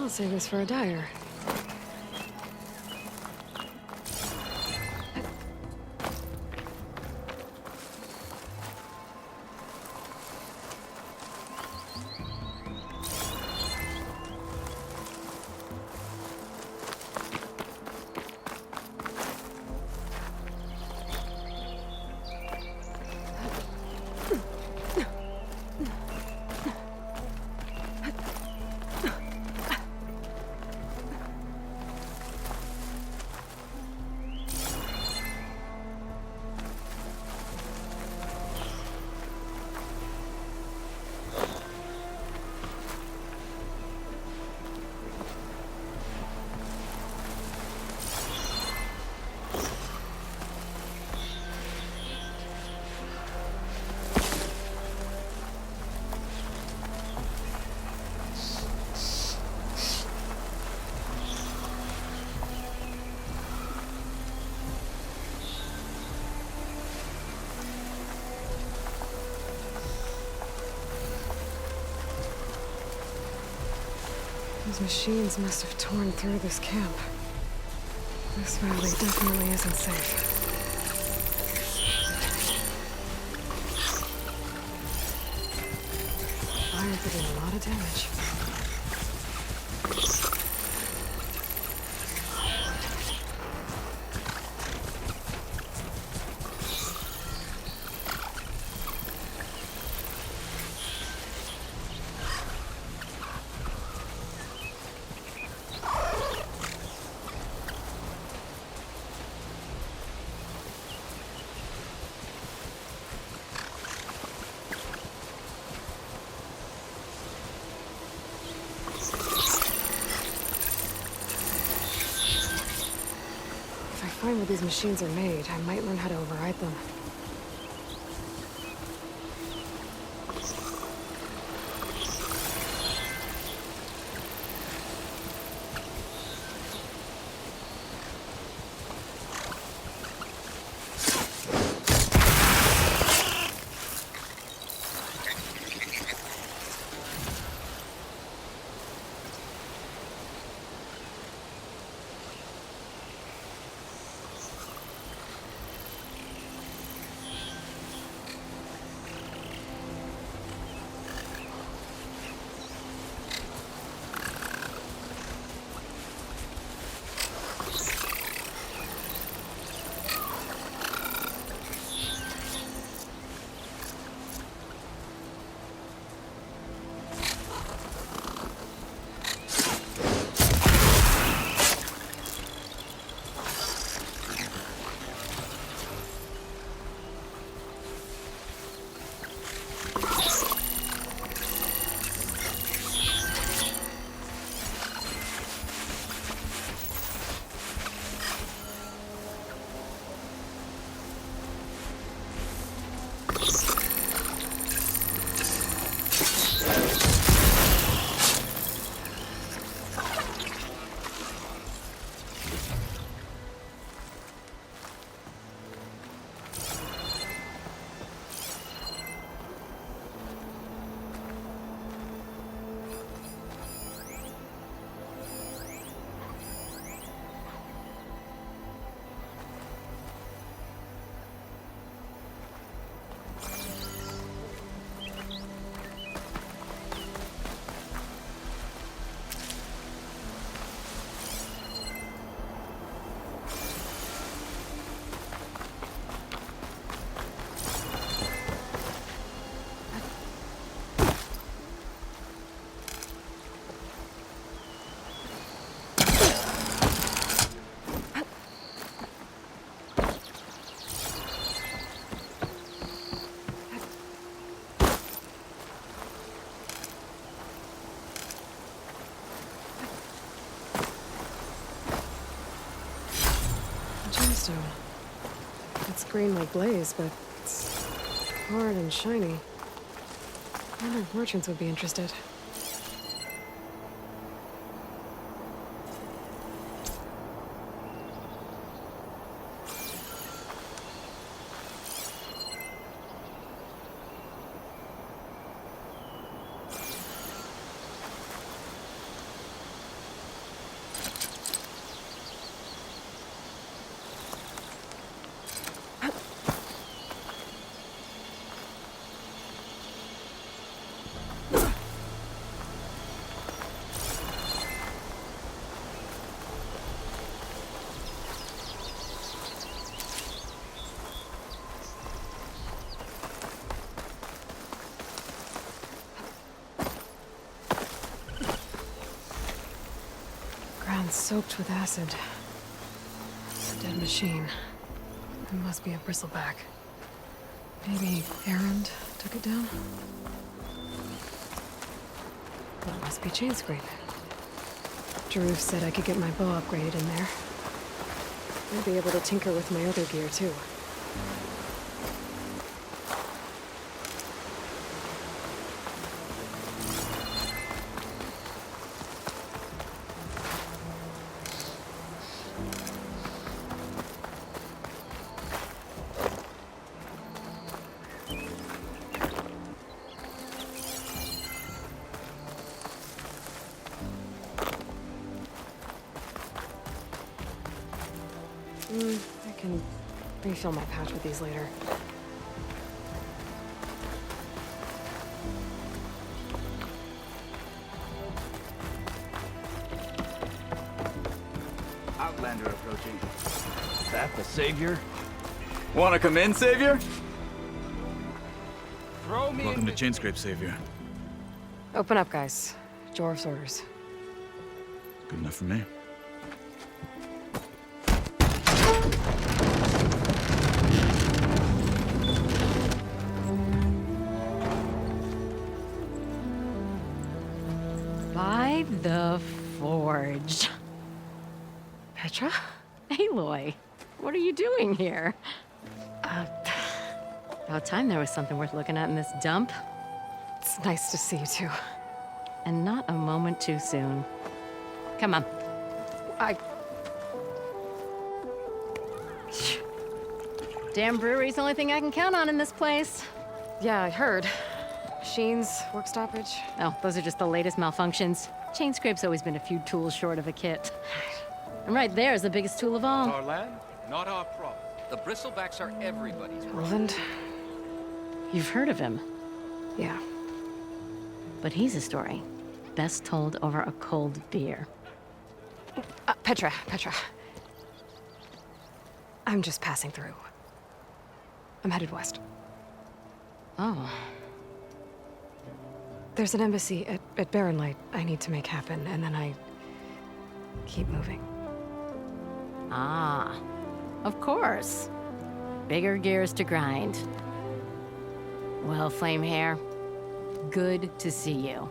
I'll save this for a dyer. Those machines must have torn through this camp. This valley definitely isn't safe. Fire could do a lot of damage. If I find where these machines are made, I might learn how to override them. Gemstone. It's green like glaze, but it's hard and shiny. I wonder if merchants would be interested. Ground soaked with acid. It's a dead machine. It must be a bristleback. Maybe Errand took it down? That must be chain scrape. Drew said I could get my bow upgraded in there. I'll be able to tinker with my other gear, too. I can refill my pouch with these later. Outlander approaching. Is that the Savior? Wanna come in, Savior? Throw me Welcome to Chain Scrape, Savior. Open up, guys. Jorv's orders. Good enough for me. By the Forge. Petra? Aloy, what are you doing here? About time there was something worth looking at in this dump. It's nice to see you, too. And not a moment too soon. Come on. Damn brewery's the only thing I can count on in this place. Yeah, I heard. Machines, work stoppage. Oh, those are just the latest malfunctions. Chain Scrape's always been a few tools short of a kit. And right there's the biggest tool of all. Our land, not our problem. The bristlebacks are everybody's problem. Roland? You've heard of him, Yeah. but he's a story best told over a cold beer. Petra. I'm just passing through. I'm headed west. Oh, There's an embassy at Barren Light I need to make happen, and then I keep moving. ah, of course. Bigger gears to grind. Well, Flame Hair, good to see you.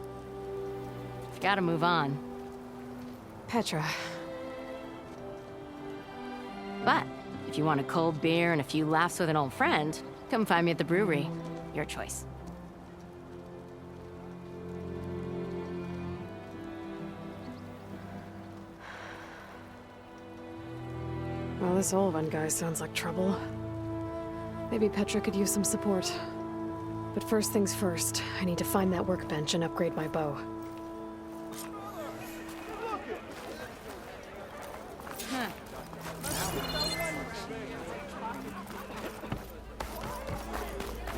You've got to move on. Petra. But if you want a cold beer and a few laughs with an old friend, come find me at the brewery. Your choice. Well, this old one guy sounds like trouble. Maybe Petra could use some support. But first things first, I need to find that workbench and upgrade my bow.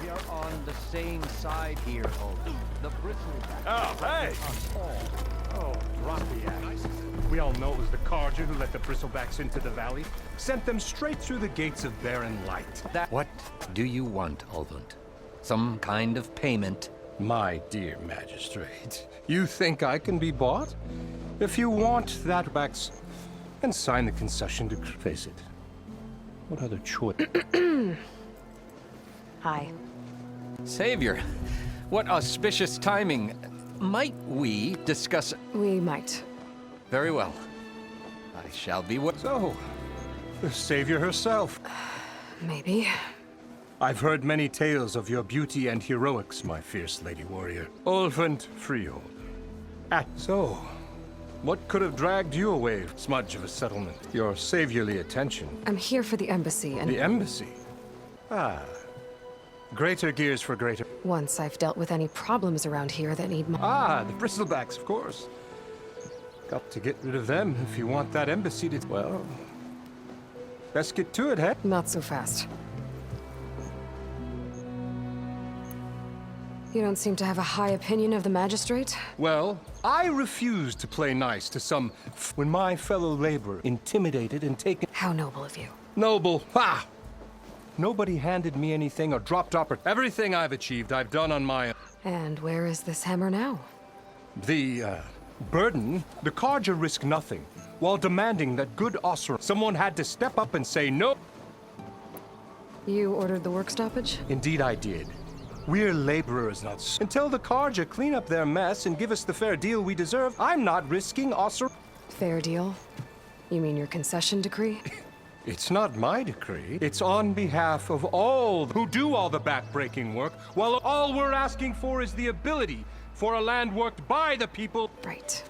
We are on the same side here, Holden. The bristlebacks. Oh, hey! Oh, drop the axe. We all know it was the Carja who let the bristlebacks into the valley. Sent them straight through the gates of Barren Light. What do you want, Olvund? Some kind of payment? My dear magistrate, you think I can be bought? If you want that backs, then sign the concession to face it. What other choice? Hi. Savior, what auspicious timing. Might we discuss... We might. Very well. I shall be what... So, the savior herself. Maybe. I've heard many tales of your beauty and heroics, my fierce lady warrior. Ulfant Freehold. So, what could have dragged you away, smudge of a settlement? Your saviorly attention. I'm here for the embassy, and The embassy? Ah. Greater gears for greater... once I've dealt with any problems around here that need my... Ah, the bristlebacks, of course. Got to get rid of them if you want that embassy to... Well... Best get to it, eh? Not so fast. You don't seem to have a high opinion of the magistrate? Well, I refuse to play nice to some... when my fellow laborer intimidated and taken... How noble of you. Noble. Ha! Nobody handed me anything or dropped everything I've achieved, I've done on my own. And where is this hammer now? The, burden, the Carja risk nothing. while demanding that good Osir. Someone had to step up and say no. You ordered the work stoppage? Indeed I did. We're laborers, not until the Karja clean up their mess and give us the fair deal we deserve. I'm not risking Osir. Fair deal? You mean your concession decree? It's not my decree. It's on behalf of all who do all the backbreaking work, while all we're asking for is the ability for a land worked by the people. Right.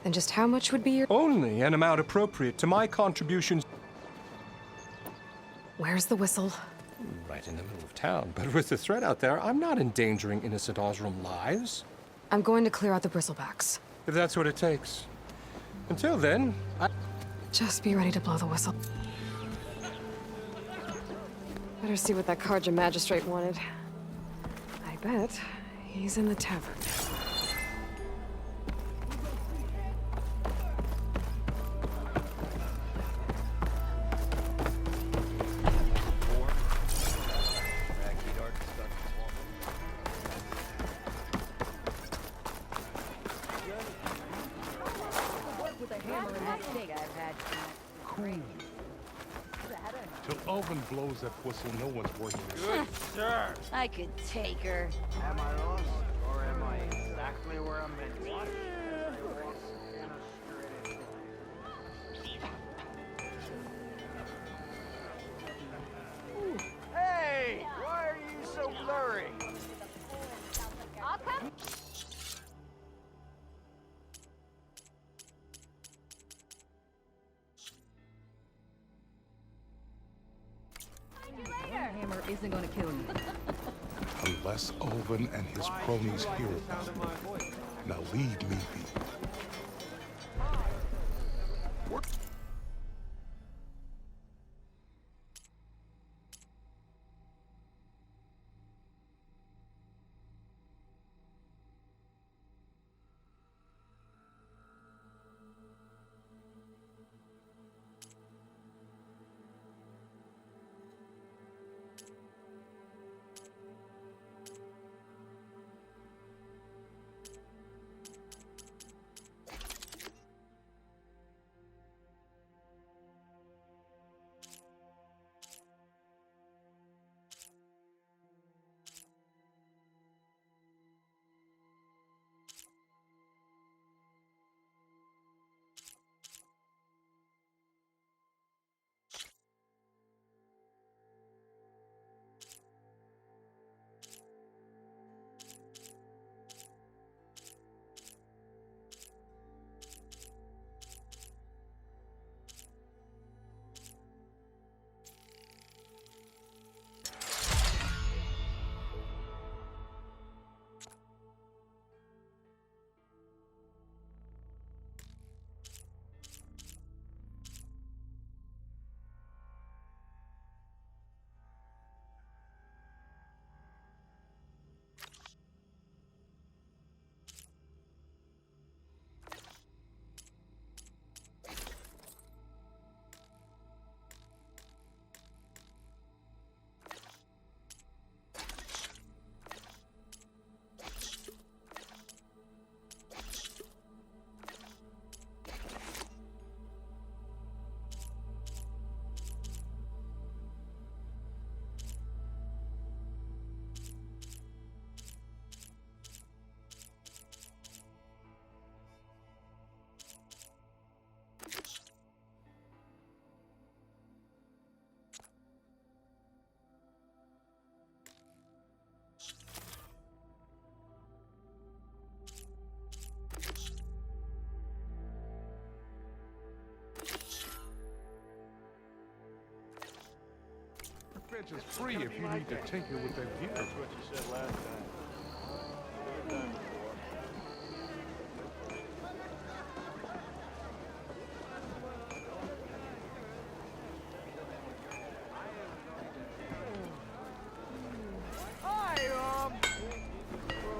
And just how much would be your... Only an amount appropriate to my contributions. Where's the whistle? Right in the middle of town. But with the threat out there, I'm not endangering innocent Osram lives. I'm going to clear out the bristlebacks. If that's what it takes. Until then, Just be ready to blow the whistle. Better see what that Karja magistrate wanted. I bet he's in the tavern. Till Alvin blows that whistle, no one's working. Good sir. I could take her. Am I lost, or am I exactly where I'm meant to be? Hey! Why are you so blurry? I'll come. Hammer isn't gonna kill you. Unless Alvin and his cronies hear about it. Now leave me be. Bench is free if you need to tinker with that gear. That's what you said last time.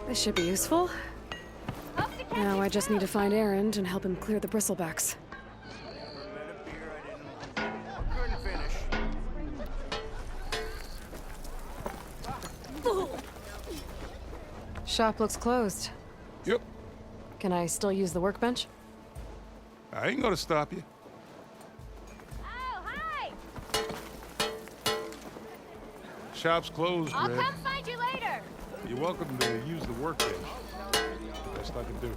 This should be useful. Now I just need to find Erend and help him clear the bristlebacks. Shop looks closed. Yep. Can I still use the workbench? I ain't gonna stop you. Oh, hi! Shop's closed, I'll Red. come find you later. You're welcome to use the workbench. Best I can do.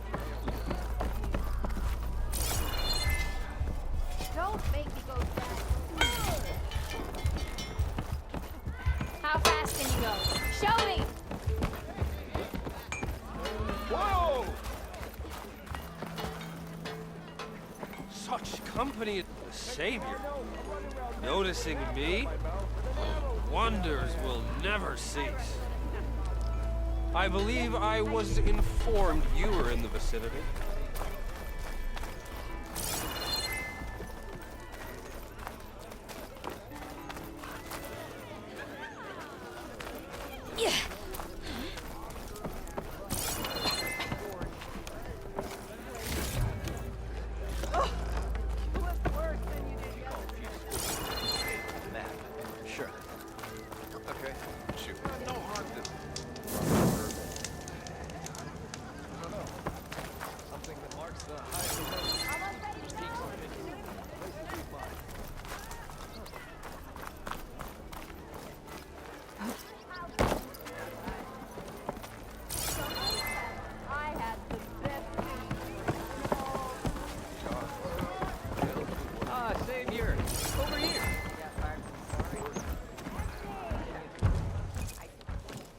Don't make me go down. How fast can you go? Show me! Whoa! Such company, the savior. Noticing me, wonders will never cease. I believe I was informed you were in the vicinity. Sure. Okay. Shoot. No harm to... Something that marks the highest I had the best. Ah, savior, over here.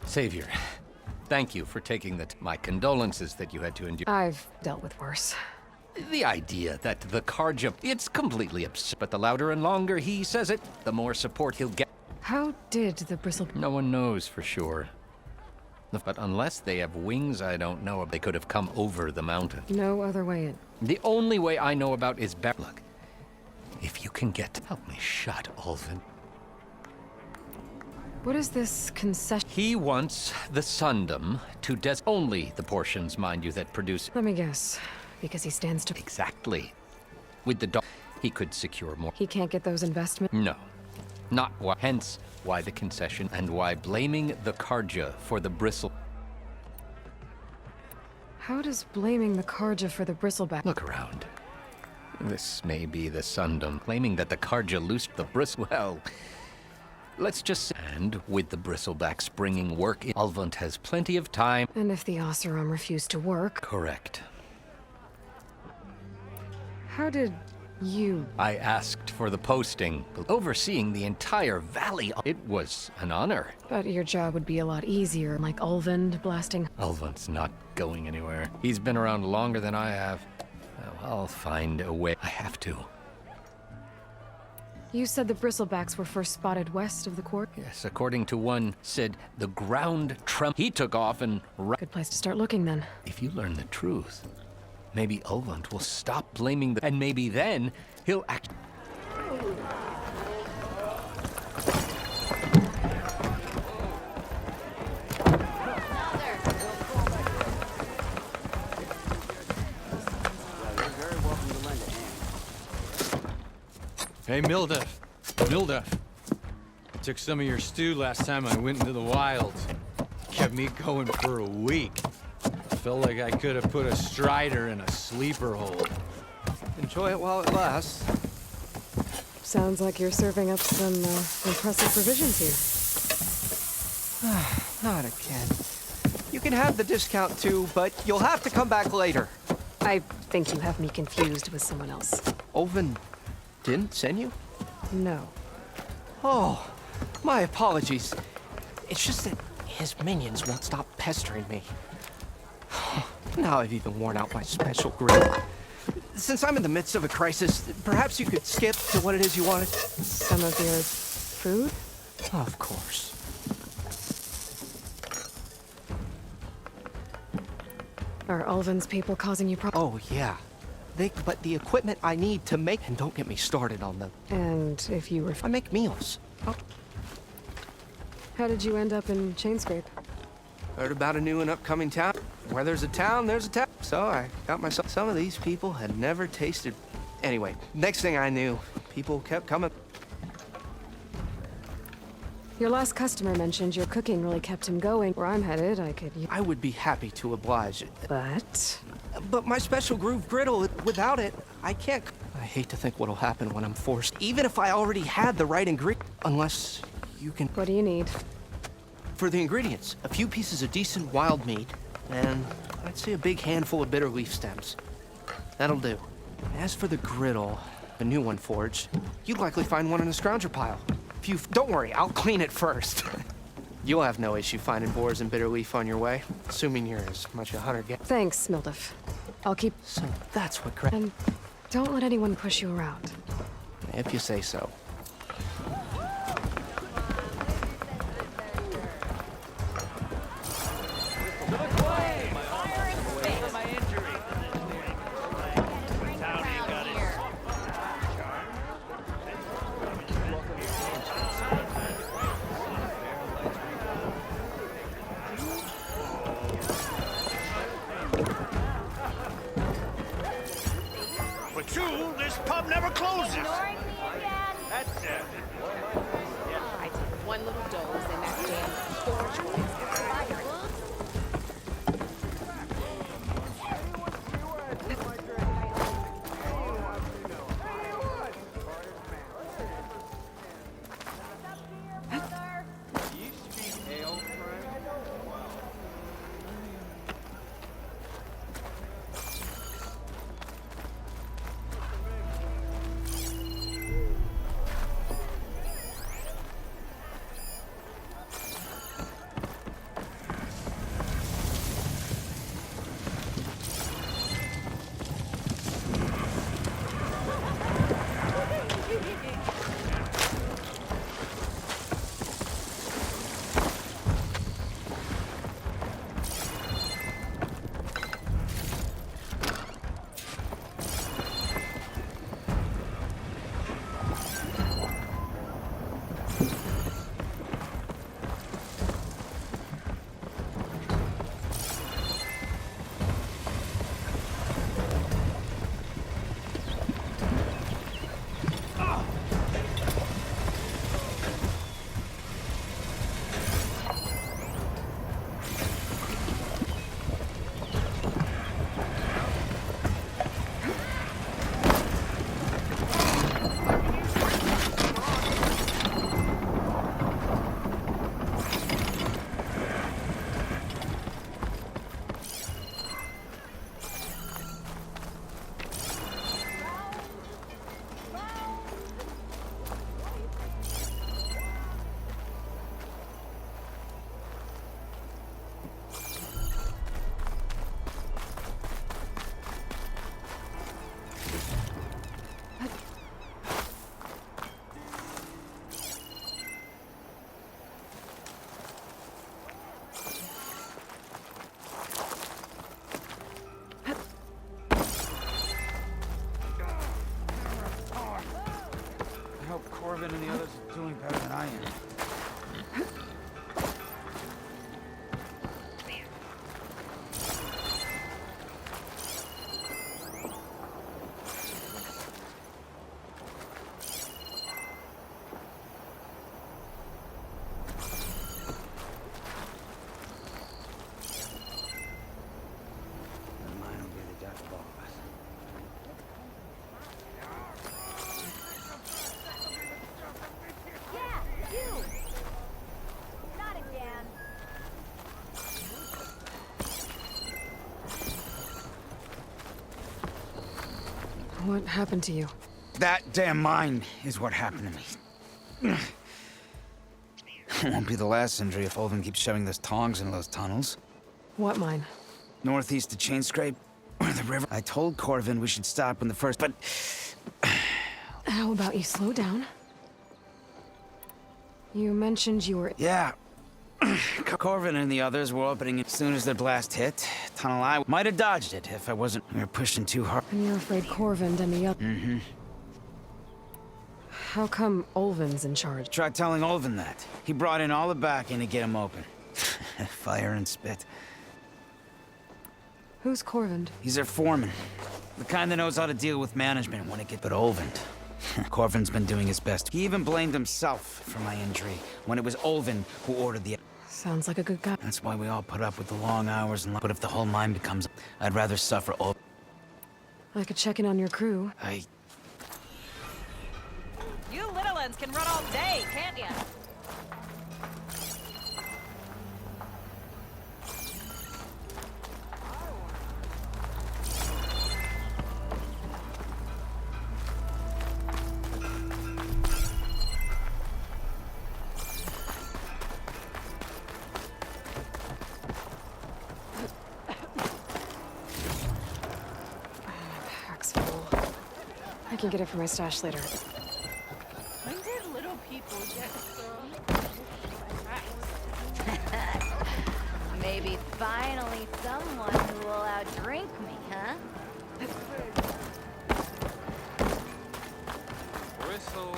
Savior, thank you for taking the my condolences that you had to endure. I've dealt with worse. The idea that the Karja, it's completely absurd, but the louder and longer he says it, the more support he'll get. How did the bristle... No one knows for sure. But unless they have wings, I don't know if they could have come over the mountain. No other way in. The only way I know about is Look, if you can get... Help me shut, Ulvin. What is this concession? He wants the Sundom to only the portions, mind you, that produce... Let me guess. Because he stands to... Exactly. With the dog, he could secure more. He can't get those investments? No. Not why. Hence, why the concession and why blaming the Karja for the bristle. How does blaming the Karja for the bristleback... Look around. This may be the Sundom claiming that the Karja loosed the bristle. Well, let's just... And with the bristlebacks bringing work in, Ulvund has plenty of time. And if the Oseram refused to work... Correct. How did you... I asked for the posting, overseeing the entire valley. It was an honor. But your job would be a lot easier, like Ulvund blasting... Ulvund's not going anywhere. He's been around longer than I have. I'll find a way. I have to. You said the bristlebacks were first spotted west of the court? Yes, according to one, said the ground trembled. He took off and... Good place to start looking, then. If you learn the truth, maybe Ulvund will stop blaming the... And maybe then, he'll act... Hey, Milda. Milda. I took some of your stew last time I went into the wilds. Kept me going for a week. Felt like I could have put a strider in a sleeper hole. Enjoy it while it lasts. Sounds like you're serving up some impressive provisions here. Not again. You can have the discount too, but you'll have to come back later. I think you have me confused with someone else. Ulvin didn't send you? No. Oh, my apologies. It's just that his minions won't stop pestering me. Now I've even worn out my special grill. Since I'm in the midst of a crisis, perhaps you could skip to what it is you wanted? Some of your food? Of course. Are Ulvin's people causing you problems? Oh, yeah. But the equipment I need to make... And don't get me started on them. And if you were... I make meals. Oh. How did you end up in Chainscrape? Heard about a new and upcoming town. Where there's a town, there's a town. So I got myself... Some of these people had never tasted... Anyway, next thing I knew, people kept coming. Your last customer mentioned your cooking really kept him going. Where I'm headed, I could... I would be happy to oblige. But... But my special groove griddle, without it, I can't... I hate to think what'll happen when I'm forced, even if I already had the right ingredient. Unless you can... What do you need? For the ingredients, a few pieces of decent wild meat, and I'd say a big handful of bitter leaf stems. That'll do. As for the griddle, a new one forged, you'd likely find one in the scrounger pile. Don't worry, I'll clean it first. You'll have no issue finding boars and bitter leaf on your way, assuming you're as much a hunter get. Thanks, Mildef. I'll keep... So that's what And don't let anyone push you around. If you say so. This pub never closes. Ignoring me again? That's it. I take one little dose and that damn storage place gets fired. Corbin and the others are doing better than I am. Mine will be the death of all of us. Not again. What happened to you? That damn mine is what happened to me. It won't be the last injury if Olvin keeps shoving those tongs into those tunnels. What mine? Northeast of Chain Scrape, or the river. I told Corvin we should stop when the first, but... How about you slow down? You mentioned you were... Yeah. Corvin and the others were opening it as soon as their blast hit. Tunnel I might have dodged it if I wasn't... We were pushing too hard. And you're afraid Corvin and the other... Mm-hmm. How come Olvin's in charge? Try telling Olvin that. He brought in all the backing to get him open. Fire and spit. Who's Corvin? He's their foreman. The kind that knows how to deal with management when it gets... But Olvin... Corvin's been doing his best. He even blamed himself for my injury, when it was Olvin who ordered the... Sounds like a good guy. That's why we all put up with the long hours and... But if the whole mine becomes... I'd rather suffer all... I could check in on your crew. You little uns can run all day, can't ya? Pack's full. I can get it from my stash later. When did little people get strong? Maybe finally someone who will outdrink me, huh? Bristle.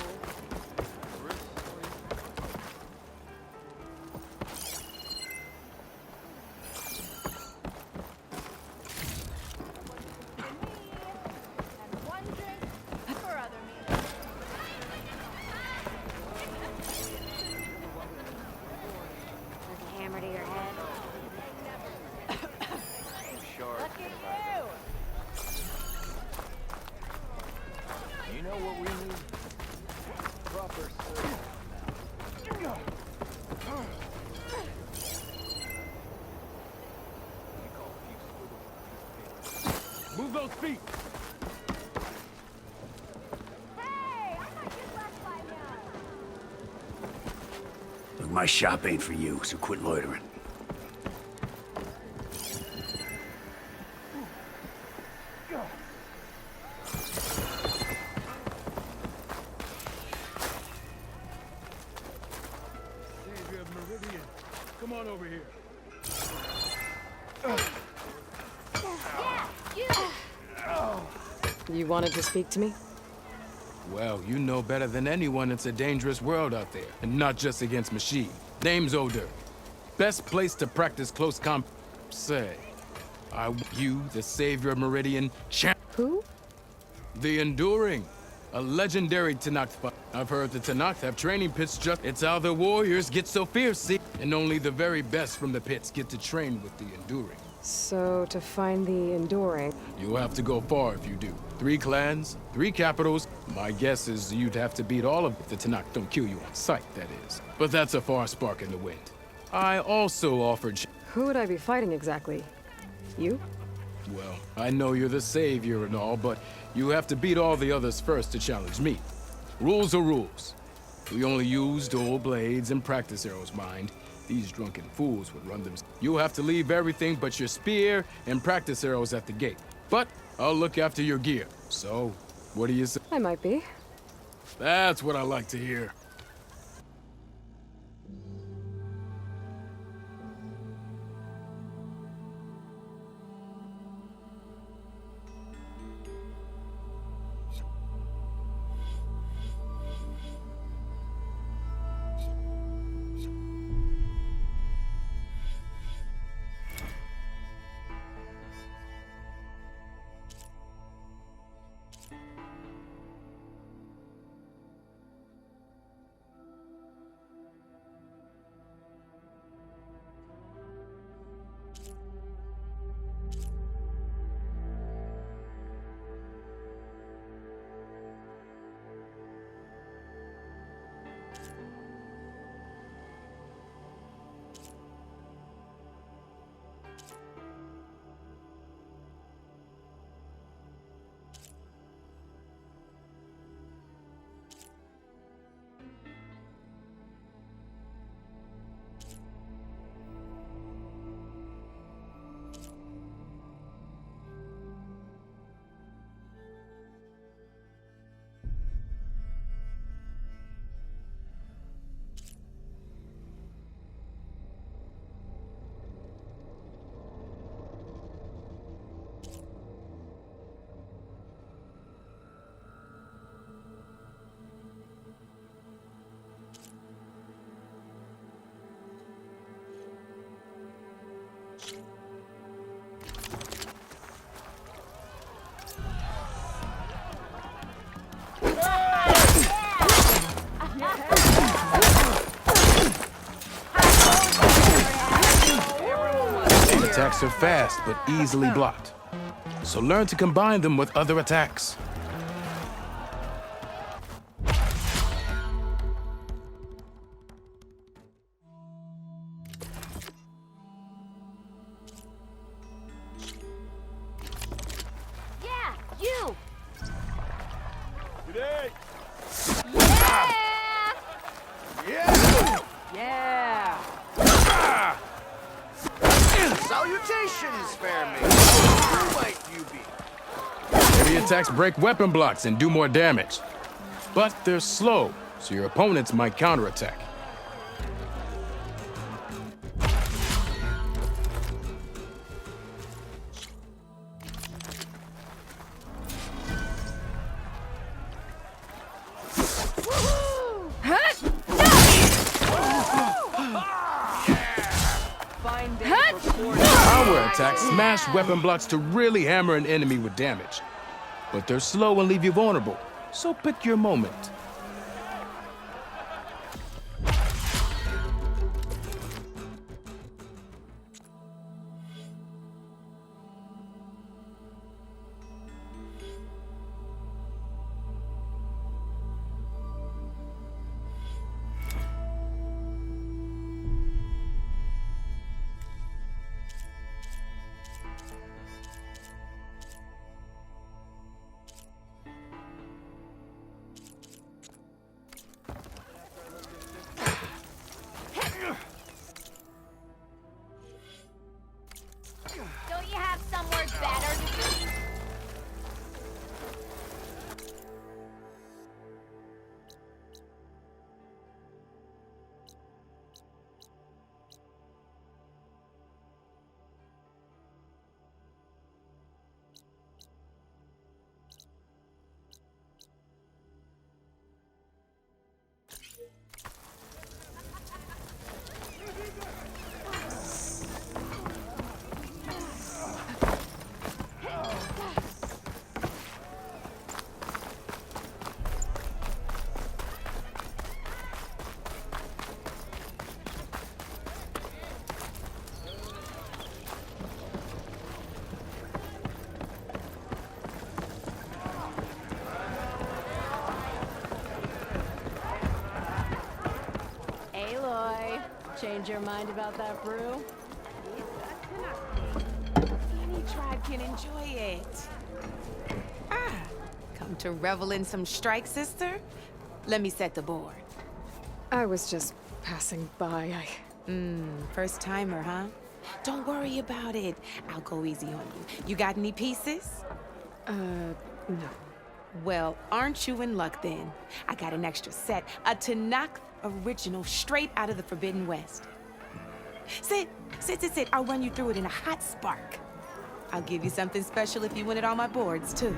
And one drink for other me. Hammer to your head. Look at you! You know what we need? Proper service. Move those feet! Hey, I might get left by now. Look, my shop ain't for you, so quit loitering. Savior of Meridian, come on over here. You wanted to speak to me? Well, you know better than anyone it's a dangerous world out there, and not just against machine. Name's Odor. Best place to practice close comp. Say, you, the savior of Meridian, Who? The Enduring, a legendary Tanakh fight. I've heard the Tanakh have training pits it's how the warriors get so fierce, see? And only the very best from the pits get to train with the Enduring. So, to find the Enduring... You'll have to go far if you do. 3 clans, 3 capitals. My guess is you'd have to beat all of the Tanakh don't kill you on sight, that is. But that's a far spark in the wind. I also offered... Who would I be fighting exactly? You? Well, I know you're the savior and all, but you have to beat all the others first to challenge me. Rules are rules. We only use dual blades and practice arrows, mind. These drunken fools would run them. You'll have to leave everything but your spear and practice arrows at the gate. But I'll look after your gear. So, what do you say? I might be. That's what I like to hear. Attacks are fast, but easily blocked. So learn to combine them with other attacks. Yeah, you! Today. Yeah! Yeah! Salutations, fair maiden. Who might you be? Heavy attacks break weapon blocks and do more damage. But they're slow, so your opponents might counterattack. Power attacks smash weapon blocks to really hammer an enemy with damage. But they're slow and leave you vulnerable, so pick your moment. Don't you have somewhere better to be? Aloy, change your mind about that brew? Any tribe can enjoy it. Come to revel in some strike, sister? Let me set the board. I was just passing by. First timer, huh? Don't worry about it. I'll go easy on you. You got any pieces? No. Well, aren't you in luck then? I got an extra set, a Tanakh original straight out of the Forbidden West. Sit. I'll run you through it in a hot spark. I'll give you something special if you win it on my boards, too.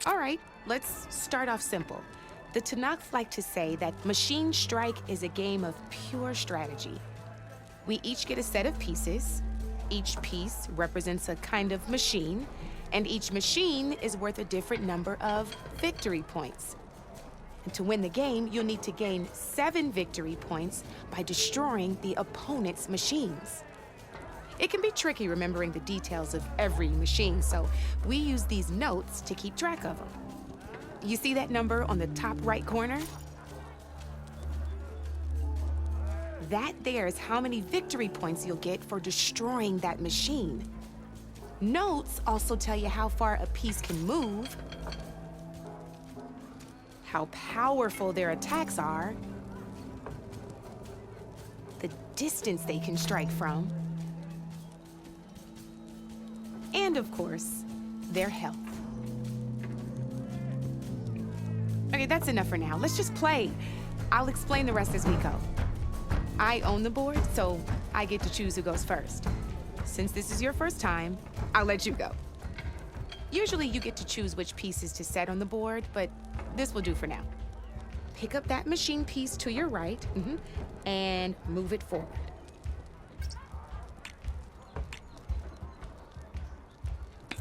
All right, let's start off simple. The Tanakh like to say that Machine Strike is a game of pure strategy. We each get a set of pieces. Each piece represents a kind of machine, and each machine is worth a different number of victory points. And to win the game, you'll need to gain 7 victory points by destroying the opponent's machines. It can be tricky remembering the details of every machine, so we use these notes to keep track of them. You see that number on the top right corner? That there is how many victory points you'll get for destroying that machine. Notes also tell you how far a piece can move, how powerful their attacks are, the distance they can strike from, and of course, their health. Okay, that's enough for now. Let's just play. I'll explain the rest as we go. I own the board, so I get to choose who goes first. Since this is your first time, I'll let you go. Usually you get to choose which pieces to set on the board, but this will do for now. Pick up that machine piece to your right, and move it forward.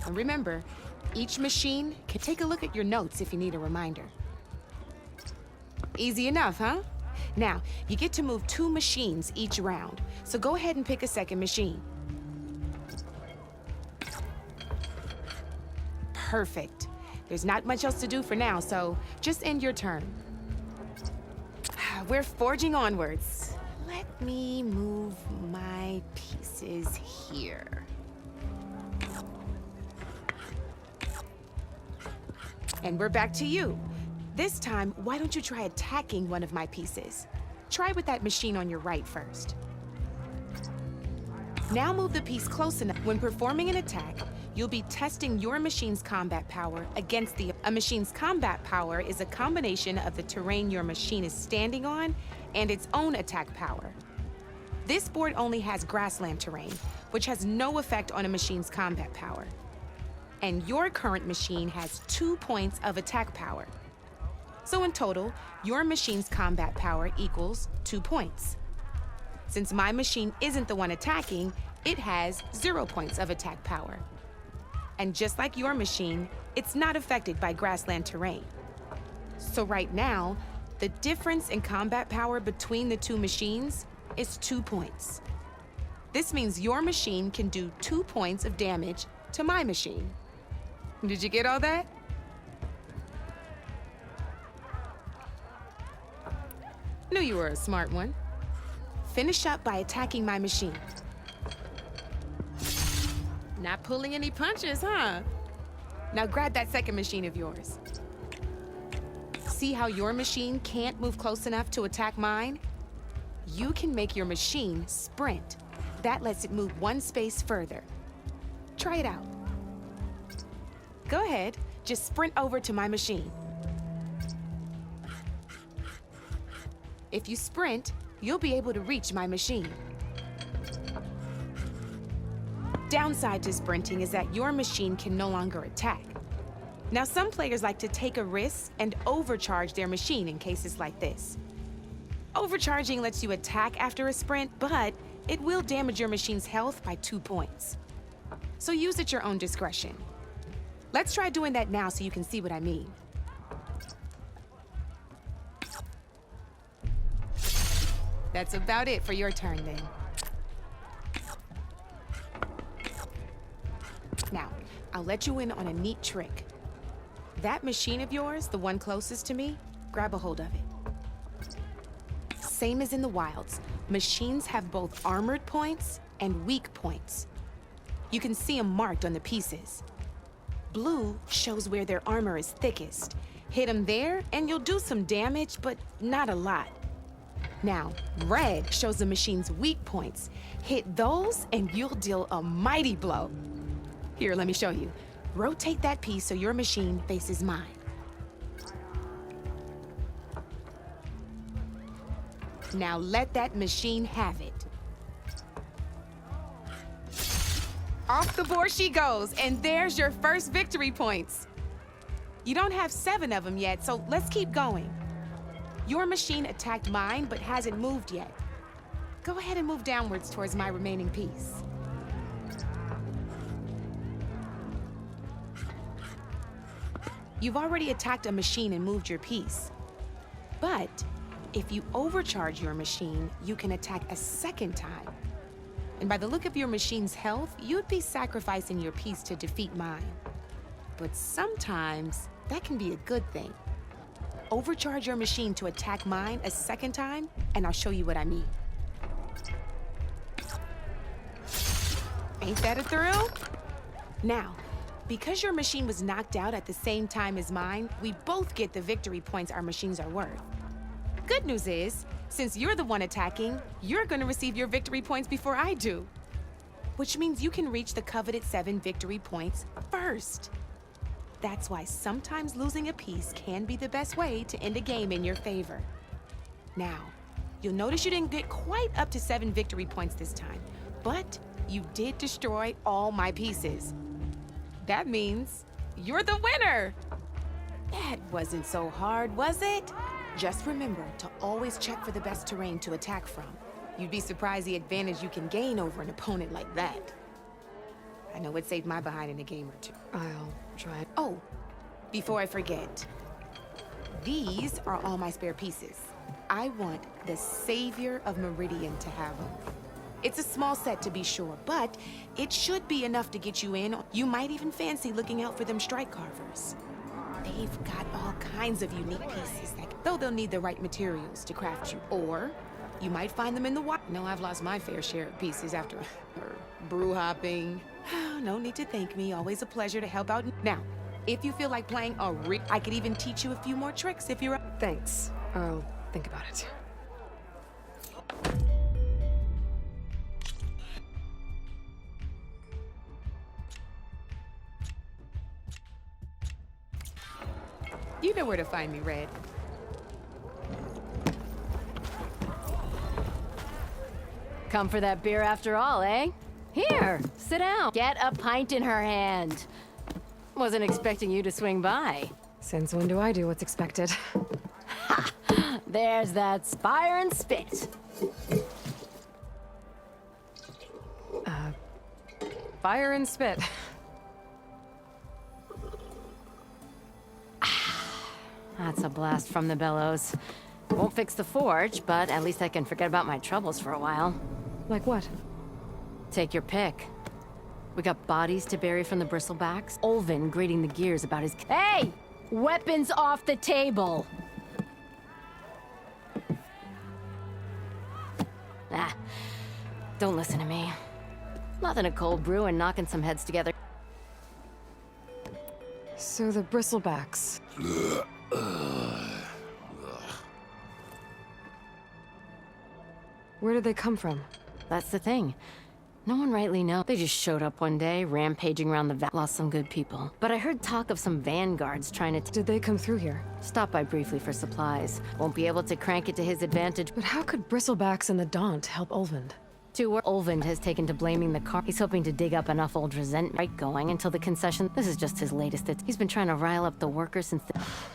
And remember, each machine can take a look at your notes if you need a reminder. Easy enough, huh? Now, you get to move 2 machines each round, so go ahead and pick a second machine. Perfect. There's not much else to do for now, so just end your turn. We're forging onwards. Let me move my pieces here. And we're back to you. This time, why don't you try attacking one of my pieces? Try with that machine on your right first. Now move the piece close enough. When performing an attack, you'll be testing your machine's combat power against a machine's combat power is a combination of the terrain your machine is standing on and its own attack power. This board only has grassland terrain, which has no effect on a machine's combat power. And your current machine has 2 points of attack power. So in total, your machine's combat power equals 2 points. Since my machine isn't the one attacking, it has 0 points of attack power. And just like your machine, it's not affected by grassland terrain. So right now, the difference in combat power between the 2 machines is 2 points. This means your machine can do 2 points of damage to my machine. Did you get all that? Knew you were a smart one. Finish up by attacking my machine. Not pulling any punches, huh? Now grab that second machine of yours. See how your machine can't move close enough to attack mine? You can make your machine sprint. That lets it move 1 space further. Try it out. Go ahead, just sprint over to my machine. If you sprint, you'll be able to reach my machine. Downside to sprinting is that your machine can no longer attack. Now, some players like to take a risk and overcharge their machine in cases like this. Overcharging lets you attack after a sprint, but it will damage your machine's health by 2 points. So use at your own discretion. Let's try doing that now so you can see what I mean. That's about it for your turn, then. Now, I'll let you in on a neat trick. That machine of yours, the one closest to me, grab a hold of it. Same as in the wilds, machines have both armored points and weak points. You can see them marked on the pieces. Blue shows where their armor is thickest. Hit them there, and you'll do some damage, but not a lot. Now, red shows the machine's weak points. Hit those, and you'll deal a mighty blow. Here, let me show you. Rotate that piece so your machine faces mine. Now let that machine have it. Off the board she goes, and there's your first victory points. You don't have 7 of them yet, so let's keep going. Your machine attacked mine, but hasn't moved yet. Go ahead and move downwards towards my remaining piece. You've already attacked a machine and moved your piece. But if you overcharge your machine, you can attack a second time. And by the look of your machine's health, you'd be sacrificing your piece to defeat mine. But sometimes, that can be a good thing. Overcharge your machine to attack mine a second time, and I'll show you what I mean. Ain't that a thrill? Now, because your machine was knocked out at the same time as mine, we both get the victory points our machines are worth. Good news is, since you're the one attacking, you're gonna receive your victory points before I do. Which means you can reach the coveted 7 victory points first. That's why sometimes losing a piece can be the best way to end a game in your favor. Now, you'll notice you didn't get quite up to 7 victory points this time, but you did destroy all my pieces. That means you're the winner! That wasn't so hard, was it? Just remember to always check for the best terrain to attack from. You'd be surprised the advantage you can gain over an opponent like that. I know it saved my behind in a game or two. I'll try. Oh, before I forget, these are all my spare pieces. I want the Savior of Meridian to have them. It's a small set to be sure, but it should be enough to get you in. You might even fancy looking out for them strike carvers. They've got all kinds of unique pieces, though they'll need the right materials to craft you. Or you might find them in the wild. No, I've lost my fair share of pieces after brew hopping. No need to thank me. Always a pleasure to help out. Now, if you feel like playing a rig, I could even teach you a few more tricks if you're... Thanks. I'll think about it. You know where to find me, Red. Come for that beer after all, eh? Here, sit down. Get a pint in her hand. Wasn't expecting you to swing by. Since when do I do what's expected? Ha! There's that fire and spit. Fire and spit. That's a blast from the bellows. Won't fix the forge, but at least I can forget about my troubles for a while. Like what? Take your pick. We got bodies to bury from the bristlebacks. Olvin grating the gears about his... Hey! Weapons off the table! Ah, don't listen to me. Nothing a cold brew and knocking some heads together. So the bristlebacks. Where did they come from? That's the thing. No one rightly knows. They just showed up one day, rampaging around the valley. Lost some good people. But I heard talk of some vanguards trying to... Did they come through here? Stop by briefly for supplies. Won't be able to crank it to his advantage. But how could bristlebacks and the Daunt help Olvind? Olvind has taken to blaming the car. He's hoping to dig up enough old resentment going until the concession... This is just his latest. He's been trying to rile up the workers since...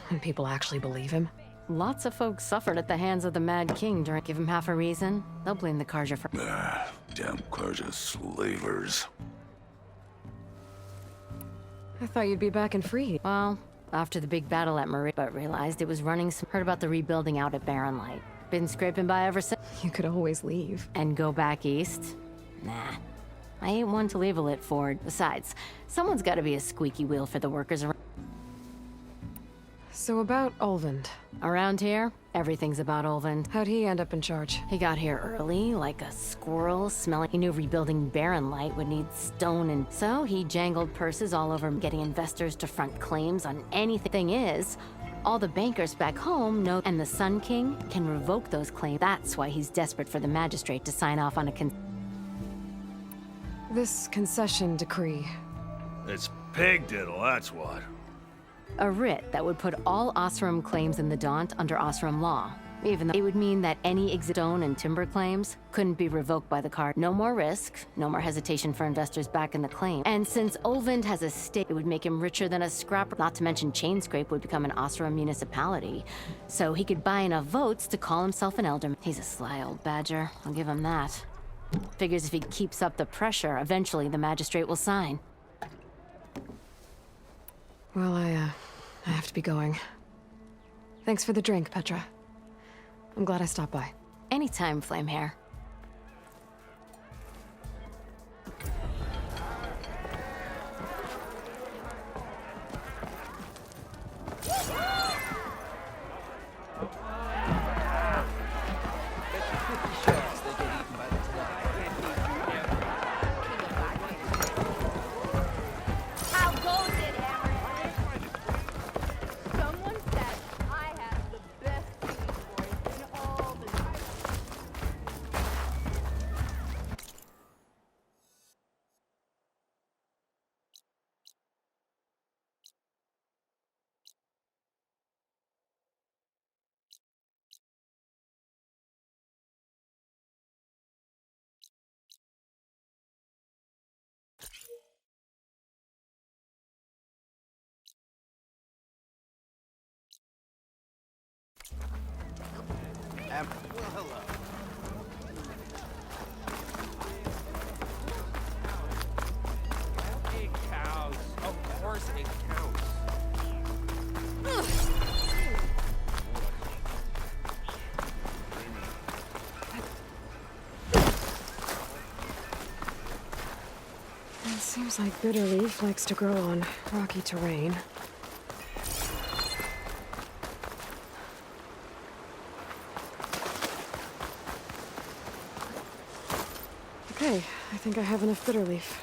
And people actually believe him? Lots of folks suffered at the hands of the Mad King during... Give him half a reason, they'll blame the Karja for... Damn Karja slavers. I thought you'd be back and free. Well, after the big battle at Marie, but realized it was running some... Heard about the rebuilding out at Barren Light. Been scraping by ever since. You could always leave. And go back east? Nah. I ain't one to leave a lit Ford. Besides, someone's gotta be a squeaky wheel for the workers around. So about Olvind. Around here, everything's about Olvind. How'd he end up in charge? He got here early, like a squirrel, smelling. He knew rebuilding Barren Light would need stone, and so he jangled purses all over getting investors to front claims on anything. Thing is, all the bankers back home know, and the Sun King can revoke those claims. That's why he's desperate for the magistrate to sign off on a This concession decree. It's pig diddle, that's what. A writ that would put all Osram claims in the Daunt under Osram law. Even though it would mean that any stone and timber claims couldn't be revoked by the card. No more risk, no more hesitation for investors back in the claim. And since Olvind has a stake, it would make him richer than a scrapper. Not to mention Chainscrape would become an Osram municipality. So he could buy enough votes to call himself an elderman. He's a sly old badger, I'll give him that. Figures if he keeps up the pressure, eventually the magistrate will sign. Well, I have to be going. Thanks for the drink, Petra. I'm glad I stopped by. Anytime, Flamehair. Well, hello. It counts. Of course it counts. It seems like Bitterleaf likes to grow on rocky terrain. Okay, I think I have enough Bitterleaf.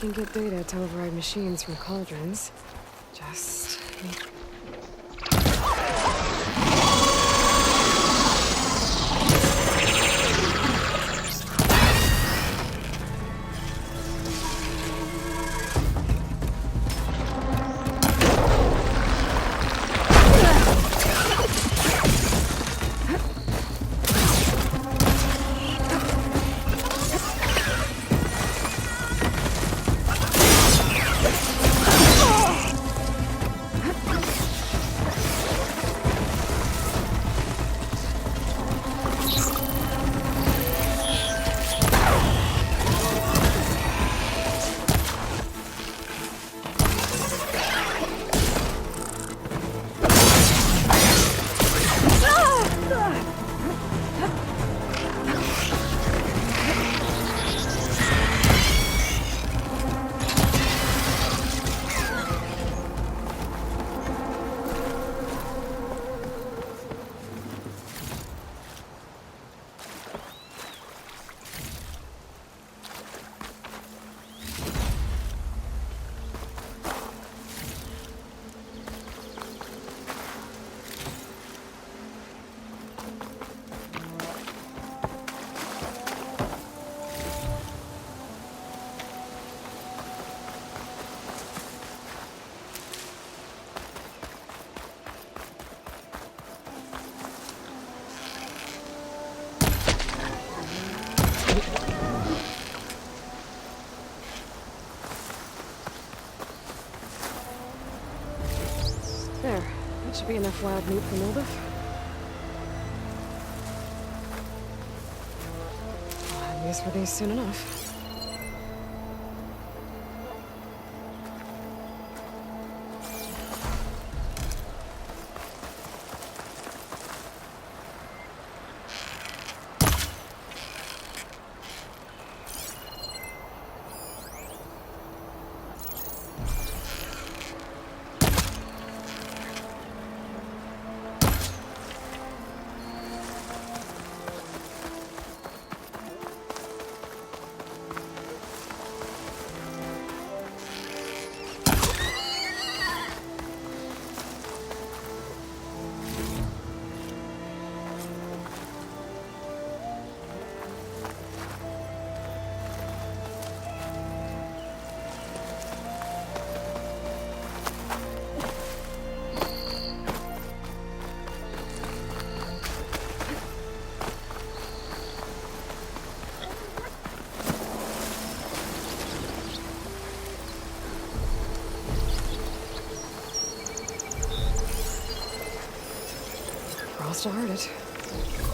can get data to override machines from cauldrons. Just... There. That should be enough wild meat for Mildif. I'll have use for these soon enough. I'll start it.